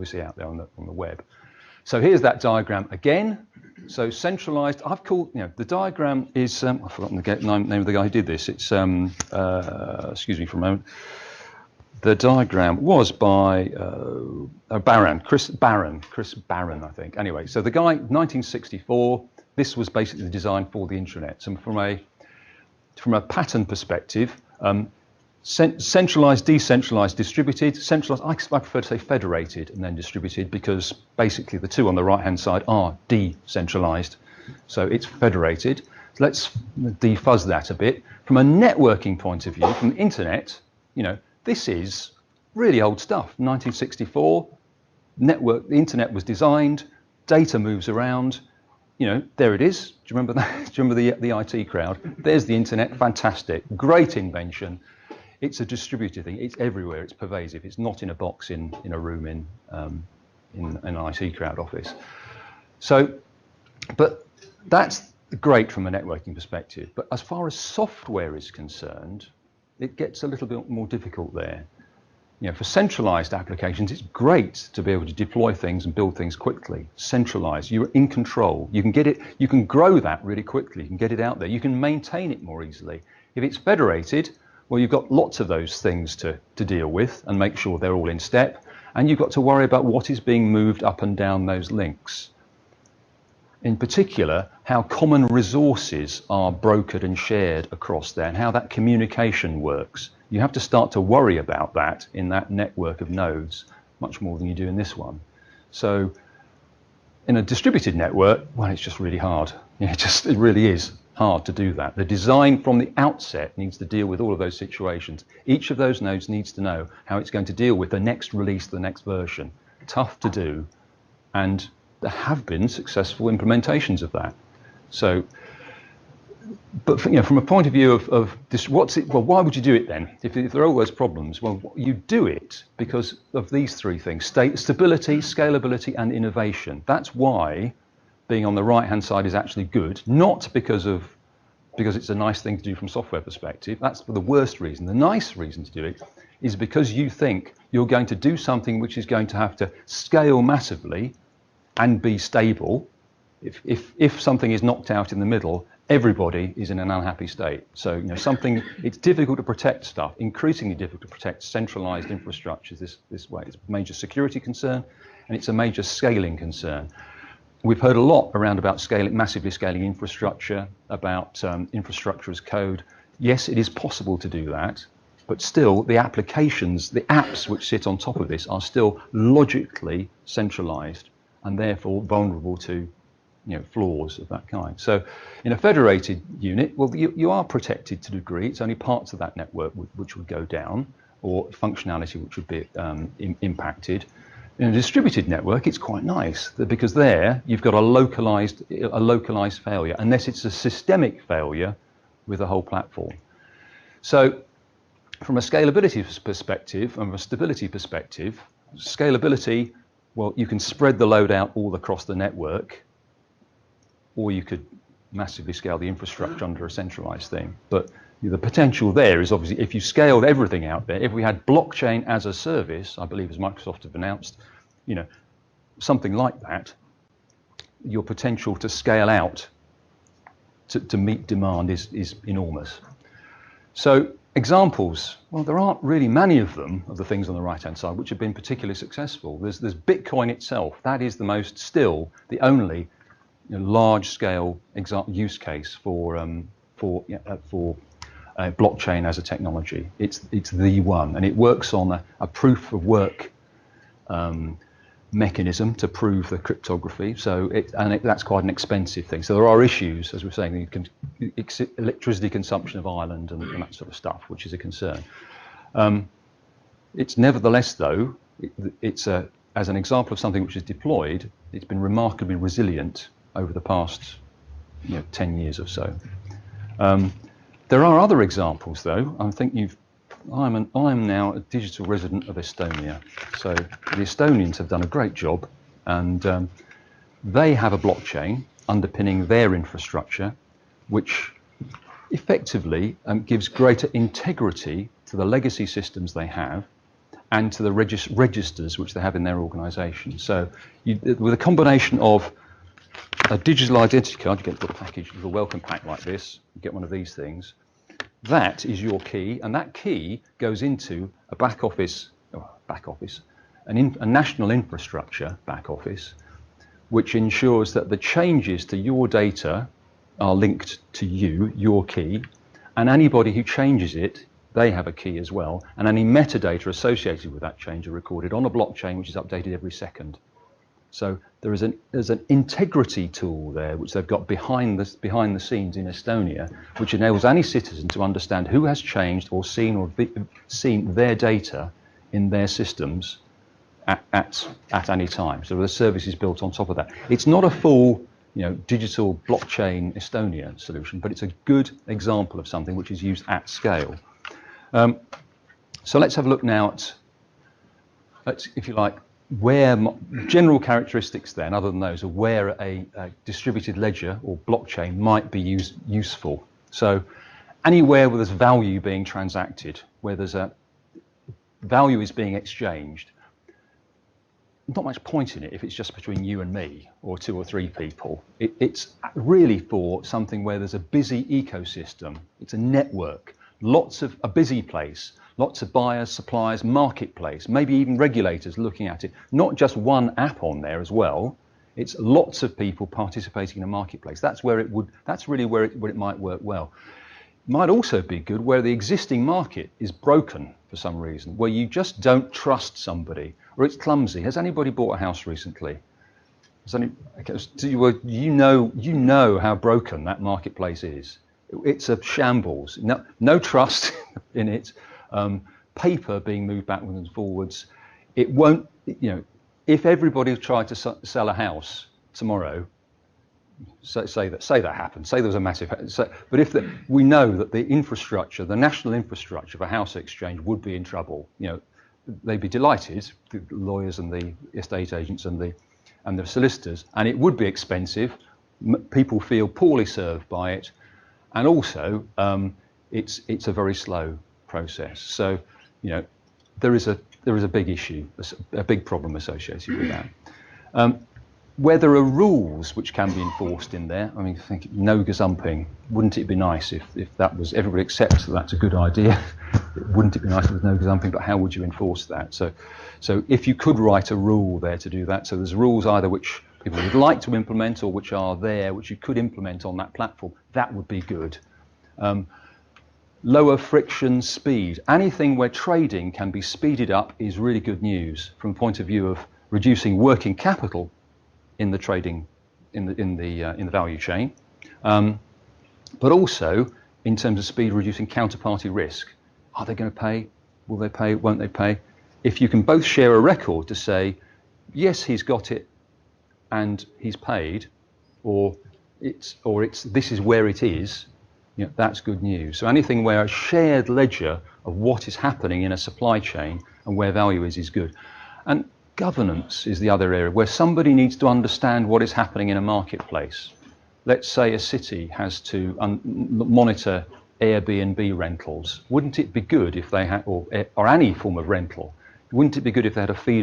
obviously out there on the web. So here's that diagram again. So centralized, I've called, the diagram is, I've forgotten the name of the guy who did this. It's, excuse me for a moment. The diagram was by Chris Barron, I think. Anyway, so the guy, 1964, this was basically the design for the intranet. So from a pattern perspective, centralized, decentralized, distributed. Centralized, I prefer to say federated and then distributed, because basically the two on the right-hand side are decentralized. So it's federated. So let's defuzz that a bit. From a networking point of view, from the internet, this is really old stuff. 1964, the internet was designed, data moves around. There it is. Do you remember that? Do you remember the IT crowd? There's the internet, fantastic, great invention. It's a distributed thing. It's everywhere. It's pervasive. It's not in a box in a room in an IT crowd office. So, but that's great from a networking perspective. But as far as software is concerned, it gets a little bit more difficult there. For centralized applications, it's great to be able to deploy things and build things quickly. Centralized, you're in control. You can get it. You can grow that really quickly. You can get it out there. You can maintain it more easily. If it's federated, well, you've got lots of those things to deal with and make sure they're all in step. And you've got to worry about what is being moved up and down those links. In particular, how common resources are brokered and shared across there and how that communication works. You have to start to worry about that in that network of nodes much more than you do in this one. So in a distributed network, well, it's just really hard. It really is hard to do that. The design from the outset needs to deal with all of those situations. Each of those nodes needs to know how it's going to deal with the next release, the next version. Tough to do, and there have been successful implementations of that. So, but from a point of view of this, why would you do it then? If there are all those problems, well, you do it because of these three things: stability, scalability, and innovation. That's why being on the right-hand side is actually good, not because it's a nice thing to do from a software perspective. That's the worst reason. The nice reason to do it is because you think you're going to do something which is going to have to scale massively and be stable. If something is knocked out in the middle, everybody is in an unhappy state. So it's difficult to protect stuff, increasingly difficult to protect centralized infrastructures this way. It's a major security concern, and it's a major scaling concern. We've heard a lot about massively scaling infrastructure, about infrastructure as code. Yes, it is possible to do that, but still the applications, the apps which sit on top of this are still logically centralized and therefore vulnerable to flaws of that kind. So in a federated unit, well, you are protected to a degree. It's only parts of that network which would go down, or functionality which would be impacted. In a distributed network, it's quite nice because there you've got a localized failure, unless it's a systemic failure with the whole platform. So from a scalability perspective, from a stability perspective, scalability, well, you can spread the load out all across the network, or you could massively scale the infrastructure under a centralized thing. But the potential there is obviously, if you scaled everything out there, if we had blockchain as a service, I believe as Microsoft have announced, something like that, your potential to scale out to meet demand is enormous. So examples, well, there aren't really many of them, of the things on the right-hand side, which have been particularly successful. There's Bitcoin itself. That is still the only large-scale use case for blockchain as a technology. It's the one, and it works on a proof of work mechanism to prove the cryptography. So that's quite an expensive thing. So there are issues, as we're saying, electricity consumption of Ireland and that sort of stuff, which is a concern. It's nevertheless, though, as an example of something which is deployed, it's been remarkably resilient over the past 10 years or so. There are other examples, though. I'm now a digital resident of Estonia. So the Estonians have done a great job, and they have a blockchain underpinning their infrastructure, which effectively gives greater integrity to the legacy systems they have, and to the registers which they have in their organisation. So with a combination of a digital identity card, you get a little package, a little welcome pack like this, you get one of these things, that is your key, and that key goes into a a national infrastructure back office, which ensures that the changes to your data are linked to you, your key, and anybody who changes it, they have a key as well, and any metadata associated with that change are recorded on a blockchain which is updated every second. So there's an integrity tool there which they've got behind the scenes in Estonia, which enables any citizen to understand who has changed or seen their data in their systems at any time. So the service is built on top of that. It's not a full digital blockchain Estonia solution, but it's a good example of something which is used at scale. So let's have a look now at, if you like, where general characteristics then, other than those, of where a distributed ledger or blockchain might be useful. So anywhere where there's value being transacted, where there's a value is being exchanged, not much point in it if it's just between you and me or two or three people. It's really for something where there's a busy ecosystem. It's a network, a busy place, lots of buyers, suppliers, marketplace, maybe even regulators looking at it. Not just one app on there as well. It's lots of people participating in a marketplace. That's really where it might work well. Might also be good where the existing market is broken for some reason, where you just don't trust somebody, or it's clumsy. Has anybody bought a house recently? You know how broken that marketplace is. It's a shambles. No trust in it. Paper being moved backwards and forwards. It won't. If everybody tried to sell a house tomorrow, say that happened. Say there was a massive. But we know that the infrastructure, the national infrastructure for house exchange, would be in trouble. They'd be delighted, the lawyers and the estate agents and the solicitors, and it would be expensive. People feel poorly served by it. And also, it's a very slow process. So, there is a big issue, a big problem associated with that. Where there are rules which can be enforced in there, I think no gazumping. Wouldn't it be nice if that was, everybody accepts that that's a good idea? Wouldn't it be nice if there was no gazumping? But how would you enforce that? So if you could write a rule there to do that, so there's rules either which people would like to implement or which are there, which you could implement on that platform, that would be good. Lower friction, speed. Anything where trading can be speeded up is really good news from the point of view of reducing working capital in the trading, in the value chain, but also in terms of speed, reducing counterparty risk. Are they going to pay? Will they pay? Won't they pay? If you can both share a record to say, yes, he's got it, and he's paid, or this is where it is, that's good news. So anything where a shared ledger of what is happening in a supply chain and where value is good. And governance is the other area where somebody needs to understand what is happening in a marketplace. Let's say a city has to monitor Airbnb rentals. Wouldn't it be good if they had, or any form of rental, wouldn't it be good if they had a feed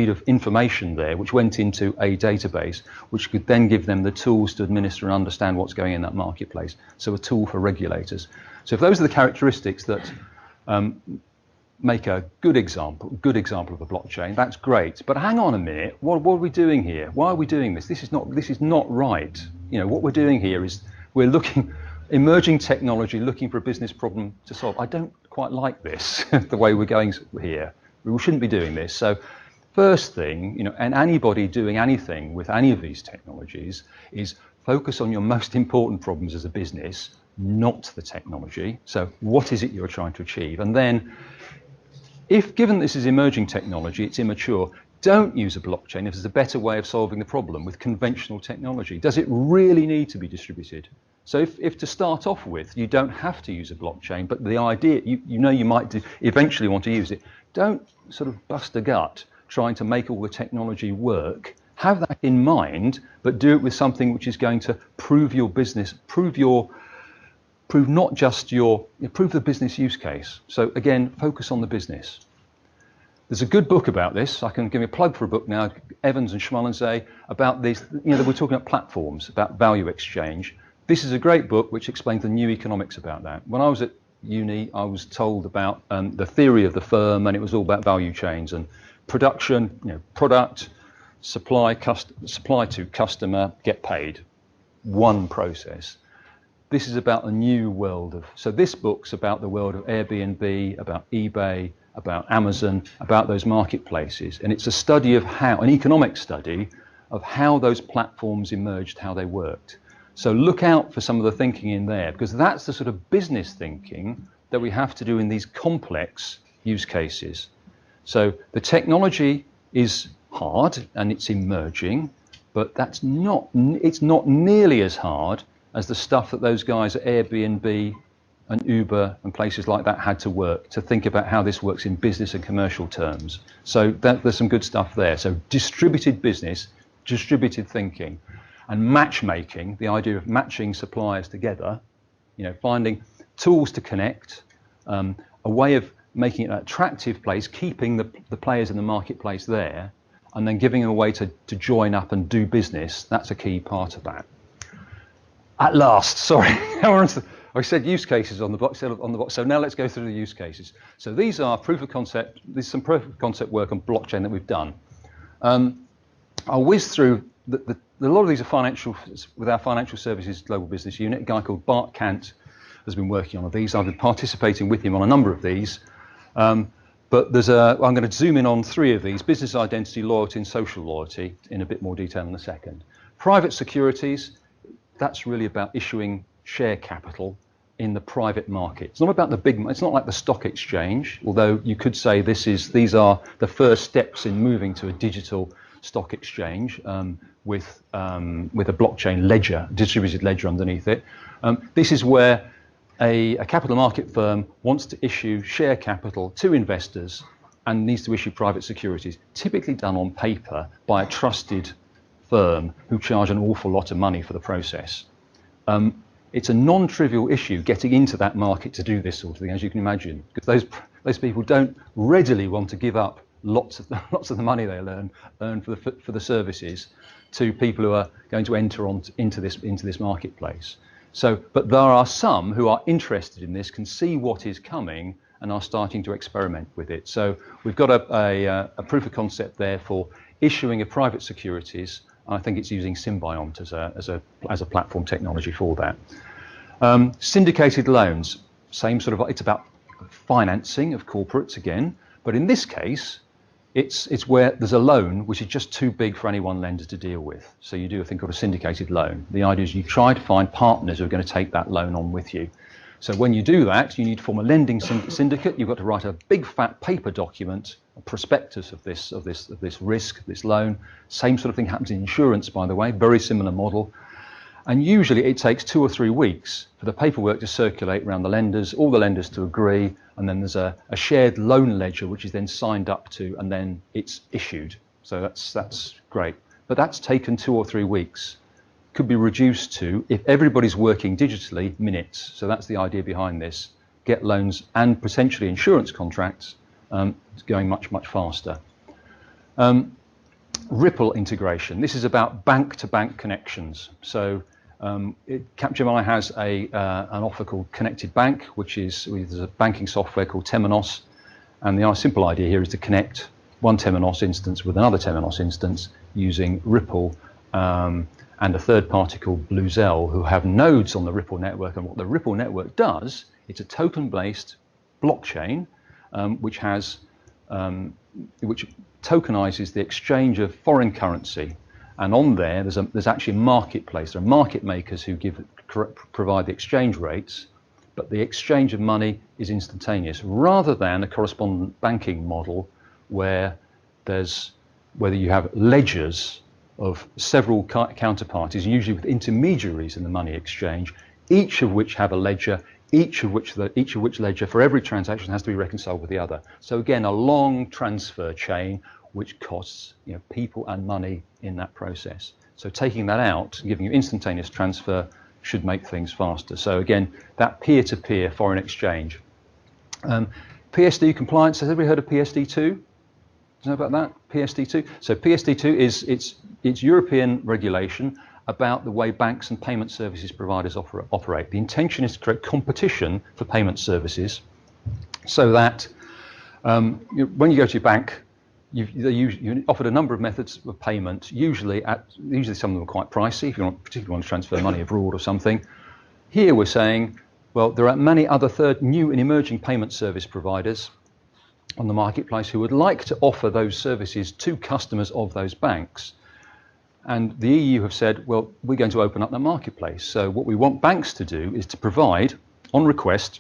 of information there which went into a database which could then give them the tools to administer and understand what's going in that marketplace? So a tool for regulators. So if those are the characteristics that make a good example of a blockchain, that's great. But hang on a minute, what are we doing here? Why are we doing this? This is not right. What we're doing here is we're looking, emerging technology, looking for a business problem to solve. I don't quite like this, the way we're going here. We shouldn't be doing this. So first thing, and anybody doing anything with any of these technologies is focus on your most important problems as a business, not the technology. So what is it you're trying to achieve? And then, if given this is emerging technology, it's immature, don't use a blockchain if there's a better way of solving the problem with conventional technology. Does it really need to be distributed? So if to start off with, you don't have to use a blockchain, but the idea, you might eventually want to use it, don't sort of bust a gut trying to make all the technology work. Have that in mind, but do it with something which is going to prove your business, prove the business use case. So again, focus on the business. There's a good book about this. I can give you a plug for a book now, Evans and Schmalensee, about these, we're talking about platforms, about value exchange. This is a great book which explains the new economics about that. When I was at uni, I was told about the theory of the firm, and it was all about value chains and production, product, supply to customer, get paid. One process. This is about a new world so this book's about the world of Airbnb, about eBay, about Amazon, about those marketplaces. And it's a study of an economic study of how those platforms emerged, how they worked. So look out for some of the thinking in there, because that's the sort of business thinking that we have to do in these complex use cases. So the technology is hard and it's emerging, but it's not nearly as hard as the stuff that those guys at Airbnb and Uber and places like that had to work to think about how this works in business and commercial terms. So there's some good stuff there. So distributed business, distributed thinking, and matchmaking, the idea of matching suppliers together, finding tools to connect, a way of making it an attractive place, keeping the players in the marketplace there, and then giving them a way to join up and do business. That's a key part of that. At last, sorry, I said use cases on the box, so now let's go through the use cases. So these are proof of concept, there's some proof of concept work on blockchain that we've done. I'll whiz through, a lot of these are with our financial services global business unit. A guy called Bart Kant has been working on these. I've been participating with him on a number of these. But I'm going to zoom in on 3 of these: business identity, loyalty, and social loyalty, in a bit more detail in a second. Private securities, that's really about issuing share capital in the private market. It's not about it's not like the stock exchange, although you could say these are the first steps in moving to a digital stock exchange with a blockchain ledger, distributed ledger underneath it. This is where a capital market firm wants to issue share capital to investors and needs to issue private securities, typically done on paper by a trusted firm who charge an awful lot of money for the process. It's a non-trivial issue getting into that market to do this sort of thing, as you can imagine, because those people don't readily want to give up lots of the money they earn for the services to people who are going to enter into this marketplace. So, but there are some who are interested in this, can see what is coming, and are starting to experiment with it. So we've got a proof of concept there for issuing of private securities. I think it's using Symbiont as a platform technology for that. Syndicated loans, same sort of, it's about financing of corporates again, but in this case, it's where there's a loan which is just too big for any one lender to deal with. So you do a thing called a syndicated loan. The idea is you try to find partners who are going to take that loan on with you. So when you do that, you need to form a lending syndicate. You've got to write a big fat paper document, a prospectus of this risk, this loan. Same sort of thing happens in insurance, by the way, very similar model. And usually it takes 2 or 3 weeks for the paperwork to circulate around the lenders, all the lenders to agree, and then there's a shared loan ledger which is then signed up to, and then it's issued. So that's great. But that's taken 2 or 3 weeks. Could be reduced to, if everybody's working digitally, minutes. So that's the idea behind this. Get loans and potentially insurance contracts going much, much faster. Ripple integration. This is about bank-to-bank connections. So Capgemini has an offer called Connected Bank, there's a banking software called Temenos. And the simple idea here is to connect one Temenos instance with another Temenos instance using Ripple and a third party called Bluezell, who have nodes on the Ripple network. And what the Ripple network does, it's a token-based blockchain which tokenizes the exchange of foreign currency. And on there, there's actually a marketplace. There are market makers who provide the exchange rates, but the exchange of money is instantaneous, rather than a correspondent banking model where you have ledgers of several counterparties, usually with intermediaries in the money exchange, each of which have a ledger, each of which ledger for every transaction has to be reconciled with the other. So again, a long transfer chain which costs people and money in that process. So taking that out, giving you instantaneous transfer, should make things faster. So again, that peer-to-peer foreign exchange. PSD compliance, has everybody heard of PSD2? you know about that? PSD2. So PSD2 is it's European regulation about the way banks and payment services providers operate. The intention is to create competition for payment services, so that when you go to your bank, you're offered a number of methods of payment. Usually some of them are quite pricey if you particularly want to transfer money abroad or something. Here we're saying, well, there are many other new and emerging payment service providers on the marketplace who would like to offer those services to customers of those banks. And the EU have said, well, we're going to open up that marketplace. So what we want banks to do is to provide, on request,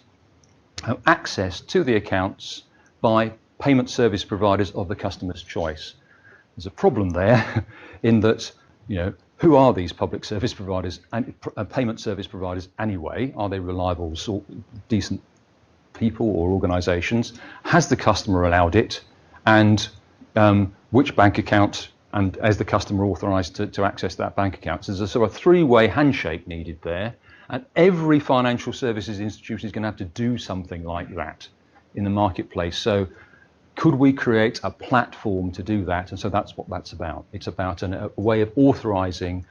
access to the accounts by payment service providers of the customer's choice. There's a problem there in that, who are these public service providers and payment service providers anyway? Are they reliable, decent people or organisations? Has the customer allowed it? And which bank account, and is the customer authorised to access that bank account? So there's a sort of three-way handshake needed there, and every financial services institution is going to have to do something like that in the marketplace. So could we create a platform to do that? And so that's what that's about. It's about a way of authorising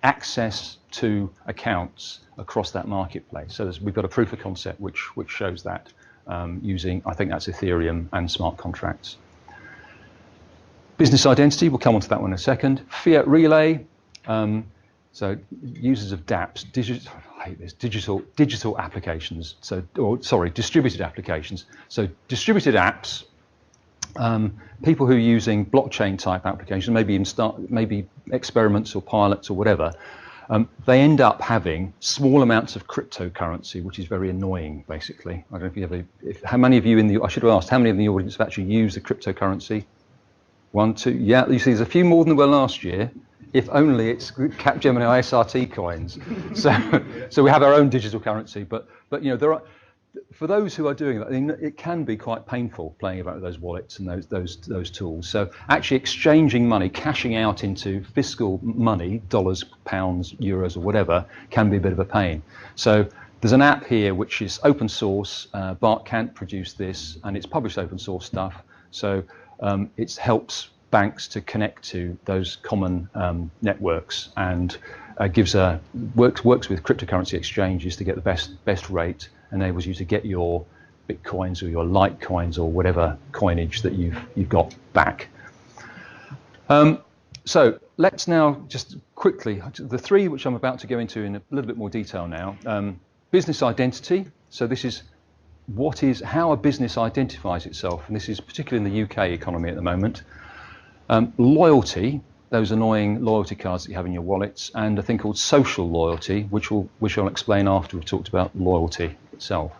access to accounts across that marketplace. So we've got a proof of concept which shows that using, I think that's Ethereum and smart contracts. Business identity, we'll come on to that one in a second. Fiat relay, so users of Dapps, digital applications. Distributed applications. So distributed apps. People who are using blockchain type applications, maybe experiments or pilots or whatever, they end up having small amounts of cryptocurrency, which is very annoying, basically. I don't know how many of you I should have asked, how many of the audience have actually used the cryptocurrency? 1, 2, yeah, you see there's a few more than there were last year. If only it's Capgemini SRT coins. So we have our own digital currency, but there are, for those who are doing that, it can be quite painful playing about with those wallets and those tools. So actually exchanging money, cashing out into fiscal money, dollars, pounds, euros, or whatever, can be a bit of a pain. So there's an app here which is open source. Bart Kant produced this, and it's published open source stuff. So it helps banks to connect to those common networks, and works with cryptocurrency exchanges to get the best rate. Enables you to get your Bitcoins or your Litecoins or whatever coinage that you've got back. So let's now just quickly, the three which I'm about to go into in a little bit more detail now. Business identity. So this is how a business identifies itself, and this is particularly in the UK economy at the moment. Loyalty, those annoying loyalty cards that you have in your wallets, and a thing called social loyalty, which I'll explain after we've talked about loyalty itself.